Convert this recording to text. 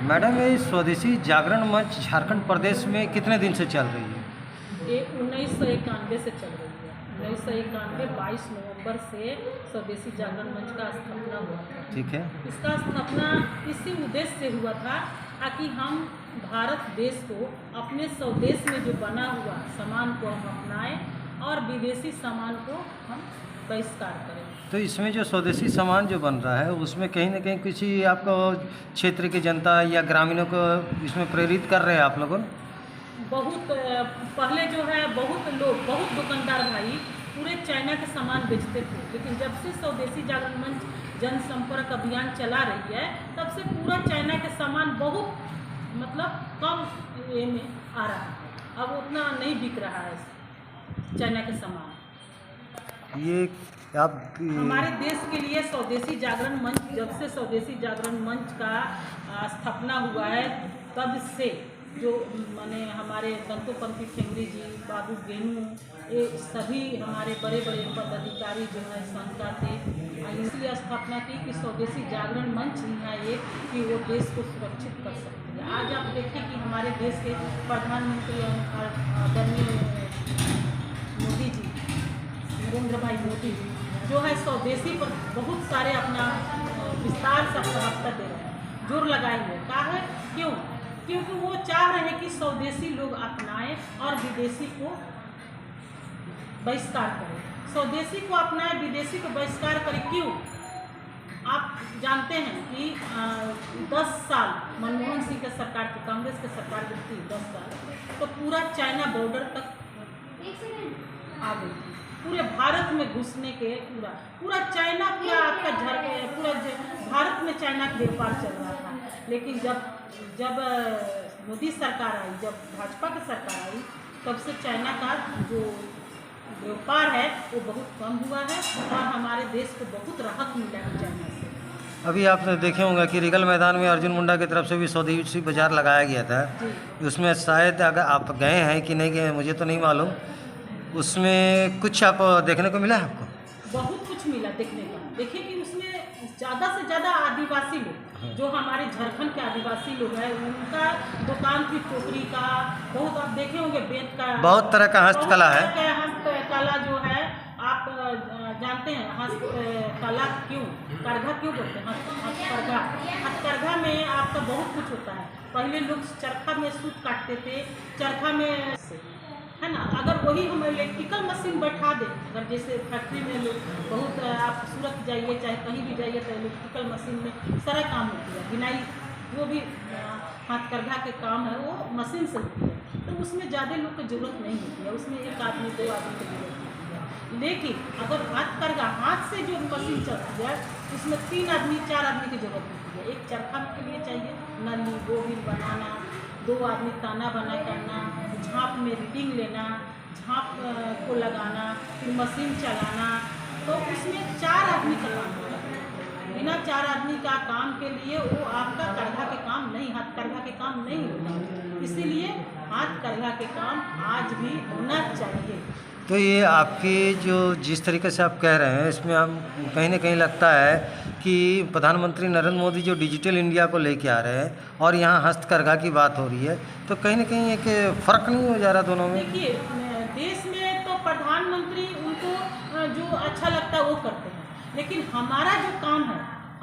Madam, ये स्वदेशी जागरण मंच झारखंड प्रदेश में कितने दिन से चल रही है? ये 1991 से चल रही है। 1991 22 नवंबर से स्वदेशी जागरण मंच का स्थापना हुआ था। ठीक है। इसका स्थापना इसी उद्देश्य से हुआ था ताकि हम भारत देश को अपने स्वदेश में जो बना हुआ सामान को हम अपनाएं और विदेशी सामान को हम बहिष्कार करें। तो इसमें जो स्वदेशी सामान जो बन रहा है उसमें कहीं ना कहीं किसी आपको क्षेत्र की जनता या ग्रामीणों को इसमें प्रेरित कर रहे हैं आप लोगों? बहुत पहले जो है बहुत दुकानदार भाई पूरे चाइना के सामान बेचते थे, लेकिन जब से स्वदेशी जागरण मंच जनसंपर्क अभियान चला रही है तब से पूरा चाइना के सामान बहुत कम ये में आ रहा है। अब उतना नहीं बिक रहा है चाइना के सामान। ये आप हमारे देश के लिए स्वदेशी जागरण मंच, जब से स्वदेशी जागरण मंच का स्थापना हुआ है तब से जो माने हमारे दंतोपंथी ठेंगरी जी, बाबू गेनू, ये सभी हमारे बड़े बड़े पदाधिकारी जो है संस्था थे, इसलिए स्थापना की कि स्वदेशी जागरण मंच ही है एक कि वो देश को सुरक्षित कर सकती है। आज आप देखिए कि हमारे देश के प्रधानमंत्री आदरणीय मोदी जी, नरेंद्र भाई मोदी जी जो है स्वदेशी पर बहुत सारे अपना विस्तार से हफ्ता दे रहे हैं, जोर लगाए हुए। कहा है क्यों? क्योंकि वो चाह रहे हैं कि स्वदेशी लोग अपनाएं और विदेशी को बहिष्कार करें। स्वदेशी को अपनाएं, विदेशी को बहिष्कार करें। क्यों? आप जानते हैं कि 10 साल मनमोहन सिंह की सरकार थी, कांग्रेस की सरकार जब थी 10 साल, तो पूरा चाइना बॉर्डर तक आ गई थी। पूरे भारत में घुसने के पूरा चाइना पूरा भारत में चाइना का व्यापार चल रहा था। लेकिन जब मोदी सरकार आई, जब भाजपा की सरकार आई, तब से चाइना का जो व्यापार है वो बहुत कम हुआ है और हमारे देश को बहुत राहत मिला है चाइना से। अभी आपने देखे होंगे कि रिगल मैदान में अर्जुन मुंडा की तरफ से भी स्वदेशी बाजार लगाया गया था। उसमें शायद अगर आप गए हैं कि नहीं गए मुझे तो नहीं मालूम, उसमें कुछ आप देखने को मिला है आपको? बहुत कुछ मिला देखने का। देखिए कि उसमें ज़्यादा से ज़्यादा आदिवासी लोग जो हमारे झारखंड के आदिवासी लोग हैं उनका दुकान की टोकरी का बहुत आप देखे होंगे, बेत का बहुत तरह का हस्तकला है। हस्तकला जो है आप जानते हैं हस्तकला क्यों, करघा क्यों बोलते हैं? हथकरघा में आपका बहुत कुछ होता है। पहले लोग चरखा में सूत काटते थे, चरखा में है ना। अगर वही हम इलेक्ट्रिकल मशीन बैठा दें, अगर जैसे फैक्ट्री में लोग बहुत आप सूरत जाइए चाहे कहीं भी जाइए तो इलेक्ट्रिकल मशीन में सारा काम होती है, बिनाई जो भी हाथकरघा के काम है वो मशीन से होती है, तो उसमें ज़्यादा लोग की जरूरत नहीं होती है, उसमें 1 आदमी 2 आदमी की जरूरत होती है। लेकिन अगर हाथकरघा हाथ से जो मशीन चलती है उसमें 3 आदमी 4 आदमी की जरूरत होती है। एक चरखा के लिए चाहिए नली, बोबिन बनाना, 2 आदमी ताना बना करना, झाँप में रीडिंग लेना, झाँप को लगाना, फिर मशीन चलाना, तो उसमें 4 आदमी का काम होता है। बिना 4 आदमी का काम के लिए वो आपका करघा के काम नहीं, हाथकरघा के काम नहीं होता। इसीलिए हाथकरघा के काम आज भी होना चाहिए। तो ये आपकी जो जिस तरीके से आप कह रहे हैं इसमें हम कहीं ना कहीं लगता है कि प्रधानमंत्री नरेंद्र मोदी जो डिजिटल इंडिया को लेके आ रहे हैं और यहाँ हस्तकरघा की बात हो रही है, तो कहीं ना कहीं एक फ़र्क नहीं हो जा रहा दोनों में? देखिए देश में तो प्रधानमंत्री उनको जो अच्छा लगता है वो करते हैं, लेकिन हमारा जो काम है